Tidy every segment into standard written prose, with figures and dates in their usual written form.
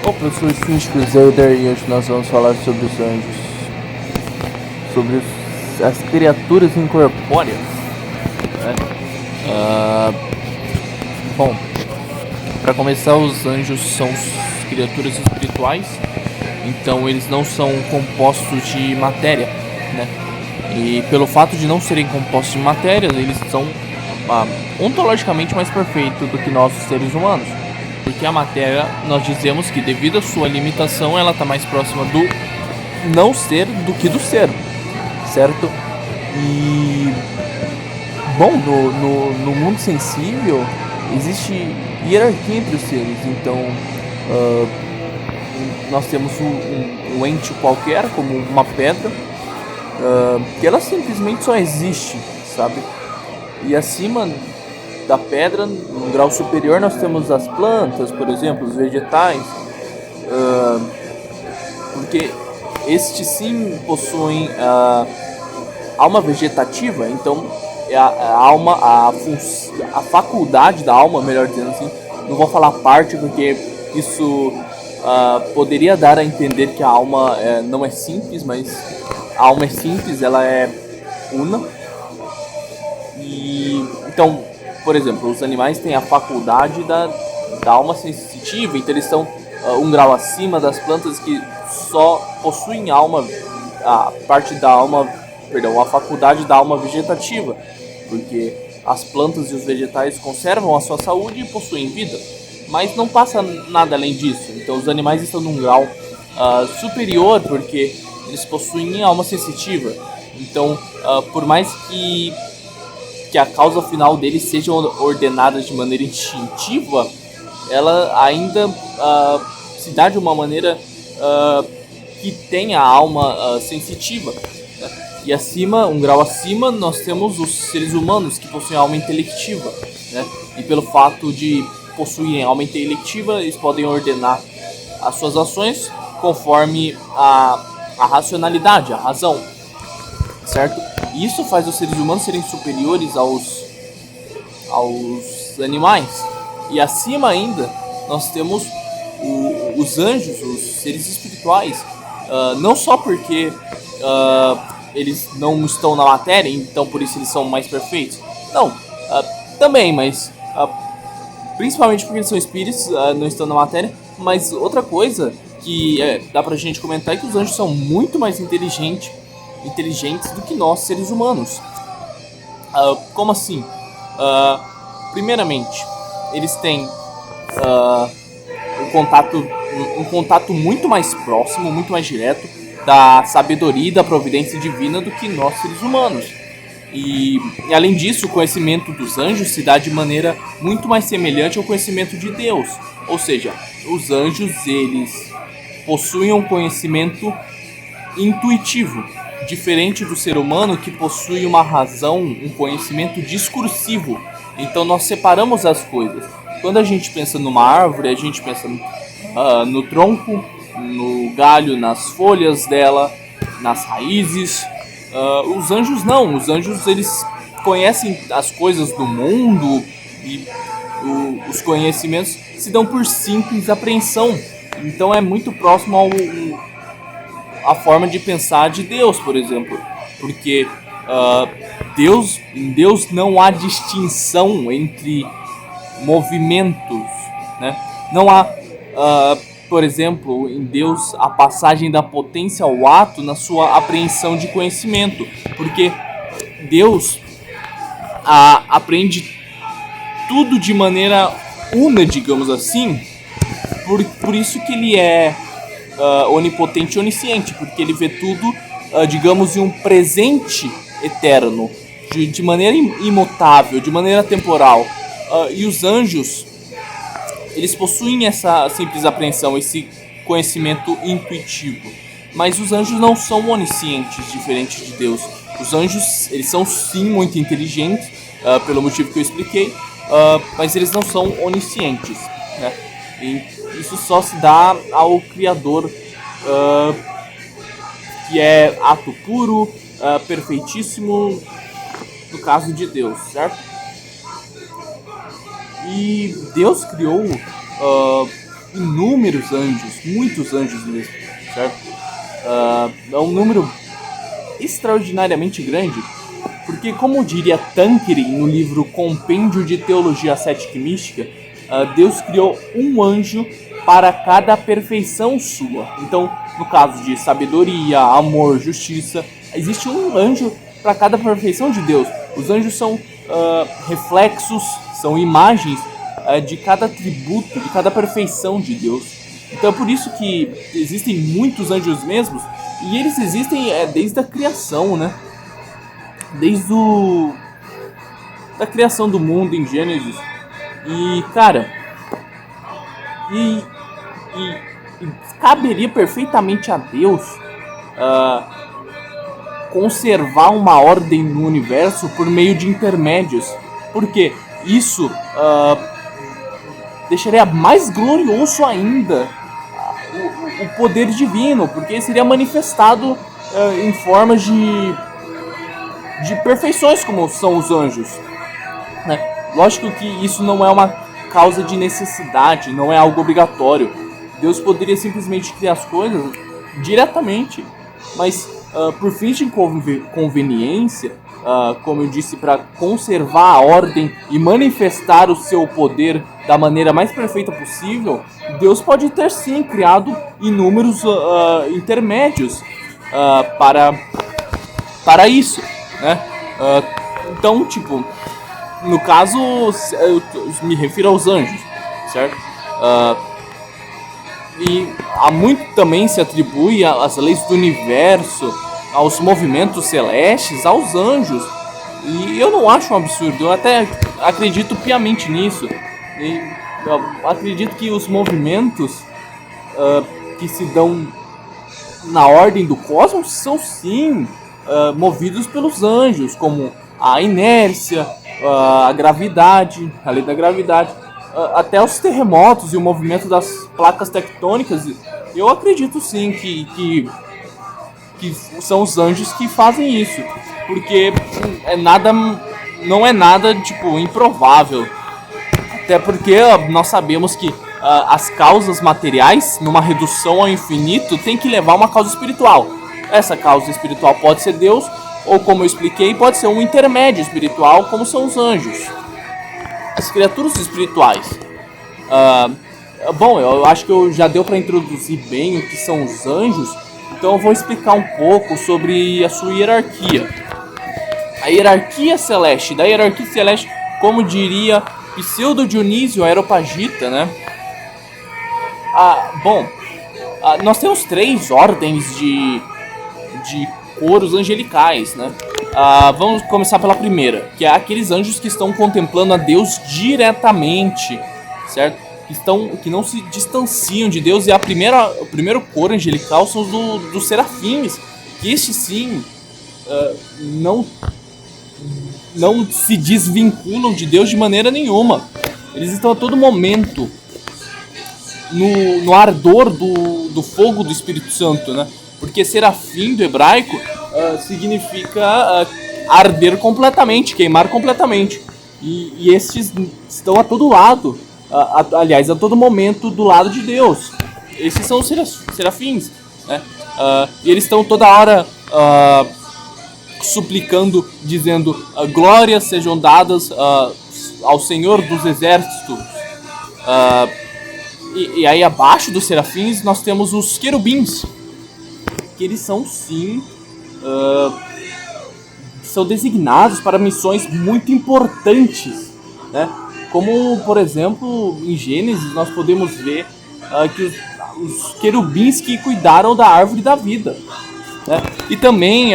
Opa, eu sou o Síndico Zelder e hoje nós vamos falar sobre os anjos, sobre as criaturas incorpóreas, né? Bom, para começar, os anjos são criaturas espirituais, então eles não são compostos de matéria, né? E pelo fato de não serem compostos de matéria, eles são ontologicamente mais perfeitos do que nós, seres humanos. Porque a matéria, nós dizemos que devido à sua limitação, ela está mais próxima do não ser do que do ser, certo? E, bom, no mundo sensível, existe hierarquia entre os seres. Então, nós temos um ente qualquer, como uma pedra, que ela simplesmente só existe, sabe? E acima da pedra, no grau superior, nós temos as plantas, por exemplo, os vegetais, porque estes sim possuem alma vegetativa. Então a alma, a faculdade da alma, melhor dizendo assim, não vou falar parte porque isso poderia dar a entender que a alma não é simples, mas a alma é simples, ela é una. E então, por exemplo, os animais têm a faculdade da alma sensitiva, então eles estão um grau acima das plantas que só possuem alma, a parte da alma, perdão, a faculdade da alma vegetativa, porque as plantas e os vegetais conservam a sua saúde e possuem vida, mas não passa nada além disso. Então os animais estão num grau superior porque eles possuem alma sensitiva. Então, por mais que a causa final deles seja ordenada de maneira instintiva, ela ainda se dá de uma maneira que tem a alma sensitiva, né? E acima, um grau acima, nós temos os seres humanos que possuem alma intelectiva, né? E pelo fato de possuírem alma intelectiva, eles podem ordenar as suas ações conforme a racionalidade, a razão, certo? E isso faz os seres humanos serem superiores aos animais. E acima ainda, nós temos os anjos, os seres espirituais, não só porque eles não estão na matéria, então por isso eles são mais perfeitos. Não, também, mas principalmente porque eles são espíritos, não estão na matéria. Mas outra coisa que dá pra gente comentar é que os anjos são muito mais inteligentes do que nós, seres humanos. Como assim? Primeiramente, eles têm um contato muito mais próximo, muito mais direto da sabedoria e da providência divina do que nós, seres humanos. E além disso, o conhecimento dos anjos se dá de maneira muito mais semelhante ao conhecimento de Deus. Ou seja, os anjos, eles possuem um conhecimento intuitivo, diferente do ser humano, que possui uma razão, um conhecimento discursivo. Então nós separamos as coisas. Quando a gente pensa numa árvore, a gente pensa no tronco, no galho, nas folhas dela, nas raízes. Os anjos não. Os anjos, eles conhecem as coisas do mundo e os conhecimentos se dão por simples apreensão. Então é muito próximo a forma de pensar de Deus, por exemplo, porque em Deus não há distinção entre movimentos, né? Não há, por exemplo, em Deus a passagem da potência ao ato na sua apreensão de conhecimento, porque Deus aprende tudo de maneira una, digamos assim. Por isso que ele é onipotente e onisciente, porque ele vê tudo, digamos, em um presente eterno, de maneira imutável, de maneira temporal. E os anjos, eles possuem essa simples apreensão, esse conhecimento intuitivo. Mas os anjos não são oniscientes, diferente de Deus. Os anjos, eles são sim muito inteligentes, pelo motivo que eu expliquei, mas eles não são oniscientes, né? E isso só se dá ao Criador, que é ato puro, perfeitíssimo, no caso de Deus, certo? E Deus criou inúmeros anjos, muitos anjos mesmo, certo? É um número extraordinariamente grande, porque, como diria Tanqueray no livro Compêndio de Teologia Cética e Mística, Deus criou um anjo para cada perfeição sua. Então, no caso de sabedoria, amor, justiça, existe um anjo para cada perfeição de Deus. Os anjos são reflexos, são imagens de cada atributo, de cada perfeição de Deus. Então é por isso que existem muitos anjos mesmos, e eles existem desde a criação, né? Desde da criação do mundo em Gênesis. E, cara, e caberia perfeitamente a Deus conservar uma ordem no universo por meio de intermédios, porque isso deixaria mais glorioso ainda o poder divino, porque seria manifestado em formas de perfeições, como são os anjos, né? Lógico que isso não é uma causa de necessidade, não é algo obrigatório. Deus poderia simplesmente criar as coisas diretamente, mas por fins de conveniência, como eu disse, para conservar a ordem e manifestar o seu poder da maneira mais perfeita possível, Deus pode ter sim criado inúmeros intermédios para isso, né? Então, tipo, no caso, eu me refiro aos anjos, certo? E há muito também se atribui às leis do universo, aos movimentos celestes, aos anjos. E eu não acho um absurdo, eu até acredito piamente nisso. E eu acredito que os movimentos que se dão na ordem do cosmos são sim movidos pelos anjos, como a inércia, a gravidade, a lei da gravidade, até os terremotos e o movimento das placas tectônicas. Eu acredito sim que são os anjos que fazem isso, porque não é nada tipo improvável, até porque nós sabemos que as causas materiais, numa redução ao infinito, tem que levar a uma causa espiritual. Essa causa espiritual pode ser Deus, ou, como eu expliquei, pode ser um intermédio espiritual, como são os anjos, as criaturas espirituais. Bom, eu acho que eu já deu para introduzir bem o que são os anjos, então eu vou explicar um pouco sobre a sua hierarquia. A hierarquia celeste. Da hierarquia celeste, como diria Pseudo Dionísio Areopagita, né? Bom, nós temos 3 ordens de coros angelicais, né? Vamos começar pela primeira, que é aqueles anjos que estão contemplando a Deus diretamente, certo? Que não se distanciam de Deus. E o primeiro coro angelical são os dos serafins, que estes sim não se desvinculam de Deus de maneira nenhuma. Eles estão a todo momento no ardor do fogo do Espírito Santo, né? Porque serafim do hebraico significa arder completamente, queimar completamente. E estes estão a todo lado, aliás, a todo momento do lado de Deus. Esses são os serafins, né? E eles estão toda hora suplicando, dizendo: glórias sejam dadas ao Senhor dos Exércitos. E aí abaixo dos serafins nós temos os querubins, que eles são sim são designados para missões muito importantes, né? Como, por exemplo, em Gênesis nós podemos ver que os querubins que cuidaram da árvore da vida, né? E também,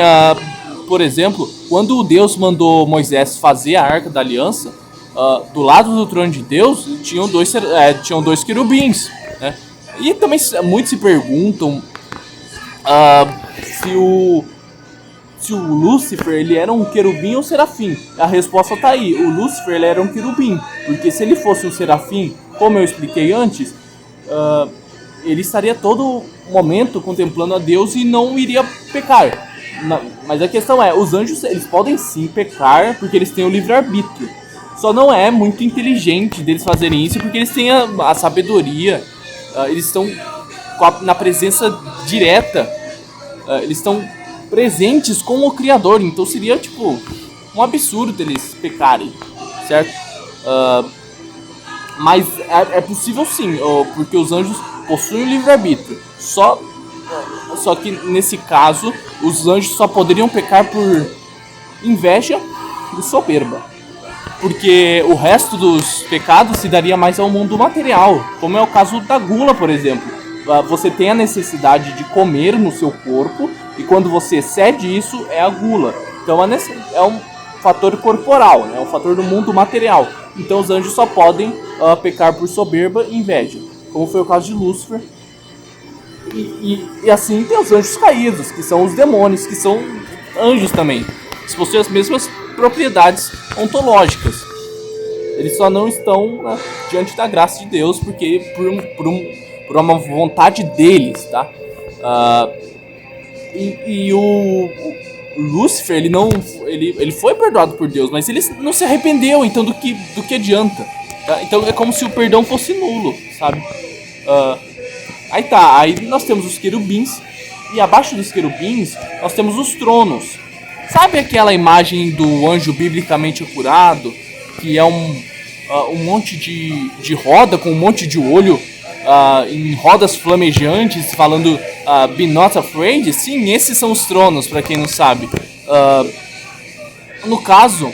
por exemplo, quando Deus mandou Moisés fazer a Arca da Aliança, do lado do trono de Deus tinham dois querubins, né? E também muitos se perguntam se o Lúcifer ele era um querubim ou serafim. A resposta está aí: o Lúcifer ele era um querubim, porque se ele fosse um serafim, como eu expliquei antes, ele estaria todo momento contemplando a Deus e não iria pecar. Mas a questão é, os anjos eles podem sim pecar porque eles têm o livre-arbítrio. Só não é muito inteligente deles fazerem isso porque eles têm a sabedoria eles estão na presença direta, eles estão presentes com o Criador, então seria tipo um absurdo eles pecarem, certo? Mas é possível sim, porque os anjos possuem o livre-arbítrio, só que nesse caso os anjos só poderiam pecar por inveja e soberba, porque o resto dos pecados se daria mais ao mundo material, como é o caso da gula, por exemplo. Você tem a necessidade de comer no seu corpo, e quando você excede isso, é a gula. Então é um fator corporal, né? É um fator do mundo material. Então os anjos só podem pecar por soberba e inveja, como foi o caso de Lúcifer. E assim tem os anjos caídos, que são os demônios, que são anjos também. Eles possuem as mesmas propriedades ontológicas. Eles só não estão diante da graça de Deus, porque por uma vontade deles, tá? O Lúcifer, ele foi perdoado por Deus, mas ele não se arrependeu, então do que adianta? Tá? Então é como se o perdão fosse nulo, sabe? Aí nós temos os querubins, e abaixo dos querubins nós temos os tronos. Sabe aquela imagem do anjo biblicamente curado, que é um monte de roda com um monte de olho, em rodas flamejantes, falando Be not afraid? Sim, esses são os tronos, para quem não sabe. No caso,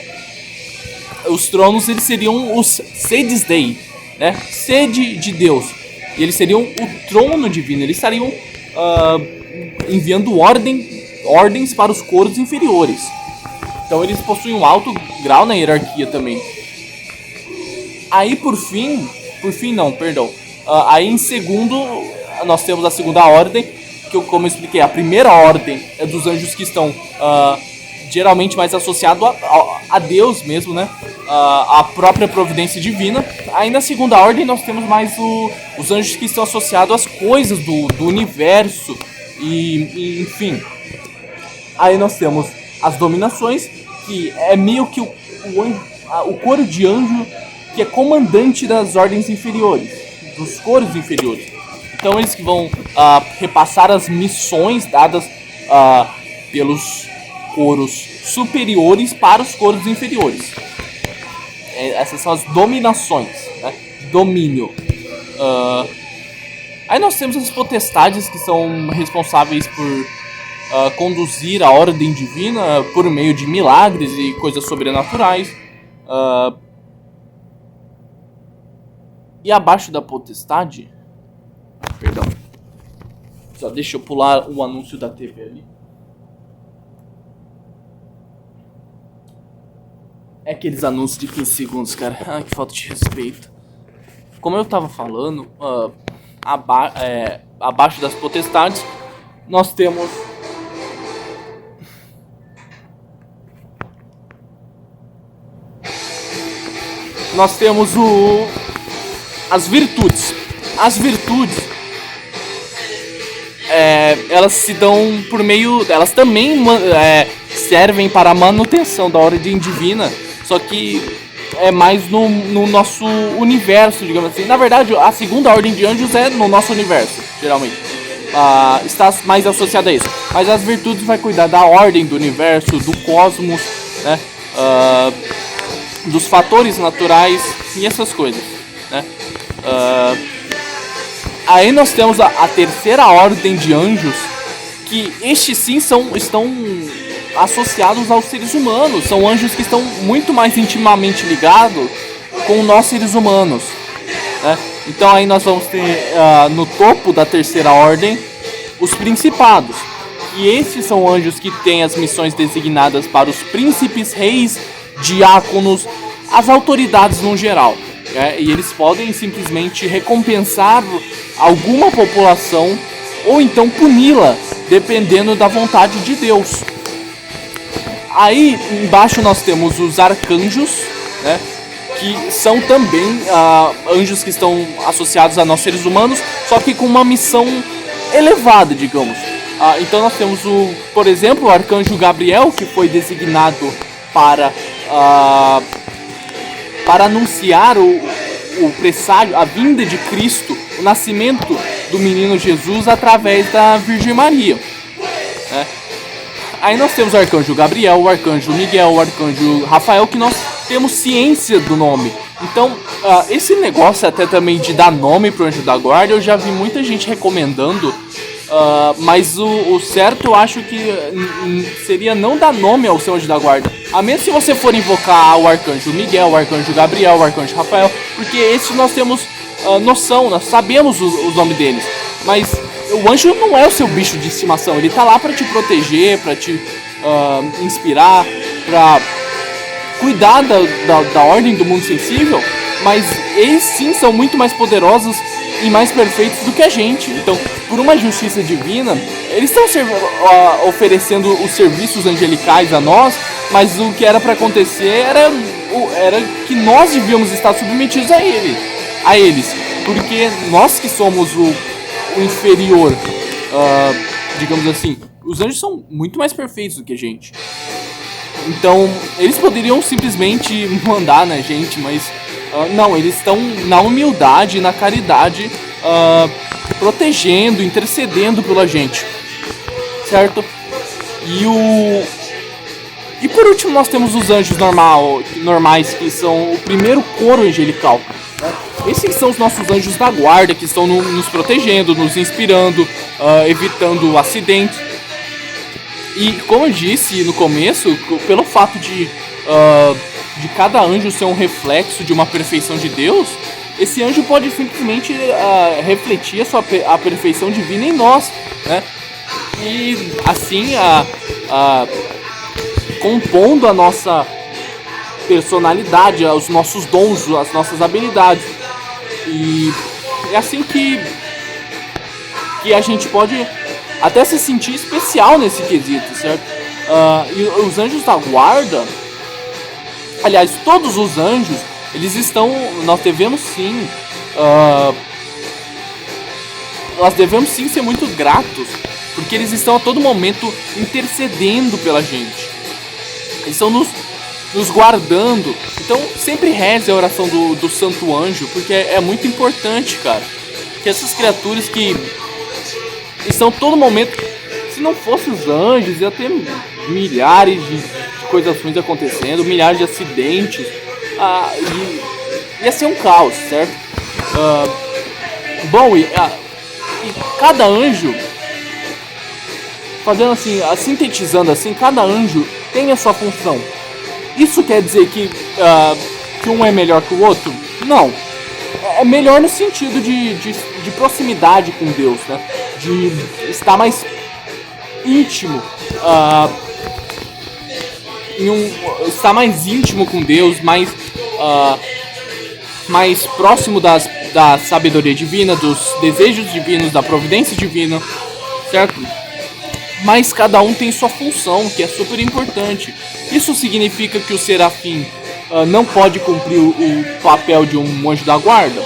os tronos eles seriam os Sedes Dei, né? Sede de Deus. E eles seriam o trono divino. Eles estariam enviando ordens para os coros inferiores. Então eles possuem um alto grau na hierarquia também. Aí aí em segundo, nós temos a segunda ordem, que como eu expliquei, a primeira ordem é dos anjos que estão geralmente mais associados a Deus mesmo, né? A própria providência divina. Aí na segunda ordem nós temos mais os anjos que estão associados às coisas do universo e enfim. Aí nós temos as dominações, que é meio que o coro de anjo que é comandante das ordens inferiores, dos coros inferiores. Então eles que vão repassar as missões dadas pelos coros superiores para os coros inferiores. Essas são as dominações, né? Domínio. Aí nós temos as potestades, que são responsáveis por conduzir a ordem divina por meio de milagres e coisas sobrenaturais. E abaixo da potestade... Perdão. Só deixa eu pular o anúncio da TV ali. É aqueles anúncios de 15 segundos, cara. Ai, que falta de respeito. Como eu tava falando, abaixo das potestades, nós temos... as virtudes. As virtudes, elas se dão por meio... Elas também servem para a manutenção da ordem divina, só que é mais no nosso universo, digamos assim. Na verdade, a segunda ordem de anjos é no nosso universo, geralmente. Está mais associada a isso. Mas as virtudes vai cuidar da ordem do universo, do cosmos, né? Dos fatores naturais e essas coisas, né? Aí nós temos a terceira ordem de anjos, que estes sim estão associados aos seres humanos. São anjos que estão muito mais intimamente ligados com nós seres humanos, né? Então aí nós vamos ter no topo da terceira ordem os principados. E esses são anjos que têm as missões designadas para os príncipes, reis, diáconos, as autoridades no geral. E eles podem simplesmente recompensar alguma população ou então puni-la, dependendo da vontade de Deus. Aí embaixo nós temos os arcanjos, né, que são também anjos que estão associados a nós seres humanos, só que com uma missão elevada, digamos. Então nós temos, por exemplo, o arcanjo Gabriel, que foi designado para anunciar o presságio, a vinda de Cristo o nascimento do menino Jesus através da Virgem Maria, né? Aí nós temos o arcanjo Gabriel, o arcanjo Miguel, o arcanjo Rafael, que nós temos ciência do nome. Então, esse negócio até também de dar nome pro anjo da guarda, eu já vi muita gente recomendando, mas o certo eu acho que seria não dar nome ao seu anjo da guarda. A menos se você for invocar o arcanjo Miguel, o arcanjo Gabriel, o arcanjo Rafael, porque esses nós temos noção, nós sabemos os nomes deles. Mas o anjo não é o seu bicho de estimação, ele tá lá para te proteger, para te inspirar, para cuidar da ordem do mundo sensível, mas eles sim são muito mais poderosos e mais perfeitos do que a gente. Então, por uma justiça divina, eles estão oferecendo os serviços angelicais a nós, mas o que era para acontecer era que nós devíamos estar submetidos a eles, porque nós que somos o inferior, digamos assim, os anjos são muito mais perfeitos do que a gente. Então, eles poderiam simplesmente mandar na gente, mas não, eles estão na humildade, na caridade, protegendo, intercedendo pela gente, certo? E por último nós temos os anjos normais, que são o primeiro coro angelical, né? Esses são os nossos anjos da guarda, que estão nos protegendo, nos inspirando, evitando acidentes. E como eu disse no começo, pelo fato de cada anjo ser um reflexo de uma perfeição de Deus, esse anjo pode simplesmente refletir a perfeição divina em nós, né? E assim, compondo a nossa personalidade, os nossos dons, as nossas habilidades. E é assim que a gente pode até se sentir especial nesse quesito, certo? E os anjos da guarda, aliás, todos os anjos, nós devemos sim ser muito gratos, porque eles estão a todo momento intercedendo pela gente. Eles estão nos guardando. Então sempre reze a oração do santo anjo, porque é muito importante, cara. Que essas criaturas que estão a todo momento, se não fossem os anjos, ia ter milhares de coisas ruins acontecendo, milhares de acidentes, ia ser um caos, certo? Bom, e cada anjo, fazendo assim, sintetizando assim, cada anjo tem a sua função. Isso quer dizer que um é melhor que o outro? Não. É melhor no sentido de proximidade com Deus, né? De estar mais íntimo, estar mais íntimo com Deus, mais próximo da sabedoria divina, dos desejos divinos, da providência divina, certo? Mas cada um tem sua função, que é super importante. Isso significa que o serafim não pode cumprir o papel de um anjo da guarda?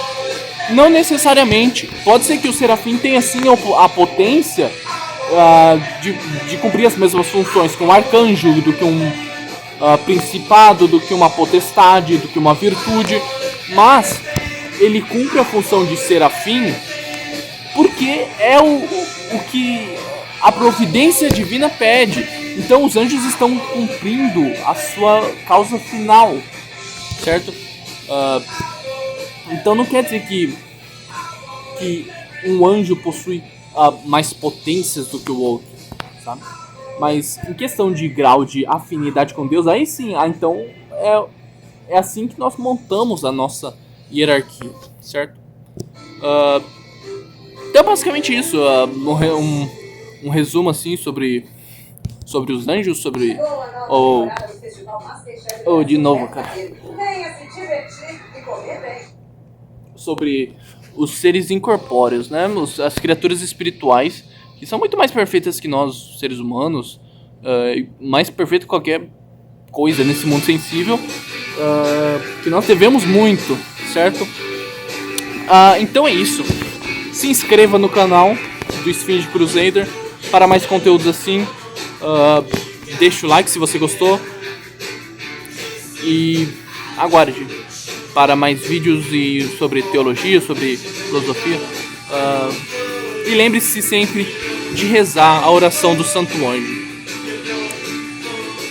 Não necessariamente. Pode ser que o serafim tenha sim a potência de cumprir as mesmas funções que um arcanjo, do que um principado, do que uma potestade, do que uma virtude, mas ele cumpre a função de serafim porque é o que a providência divina pede. Então os anjos estão cumprindo a sua causa final, certo? Então não quer dizer que um anjo possui mais potências do que o outro, sabe? Mas em questão de grau de afinidade com Deus, aí sim, então é assim que nós montamos a nossa hierarquia, certo? Então basicamente isso, um resumo assim sobre os anjos, sobre de novo, cara. Sobre os seres incorpóreos, né? As criaturas espirituais, que são muito mais perfeitas que nós, seres humanos, mais perfeito que qualquer coisa nesse mundo sensível, que nós devemos muito, certo? Então é isso. Se inscreva no canal do Esfinge Crusader para mais conteúdos assim. Deixa o like se você gostou. E aguarde para mais vídeos sobre teologia, sobre filosofia. E lembre-se sempre de rezar a oração do Santo Anjo.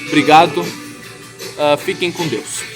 Obrigado, fiquem com Deus.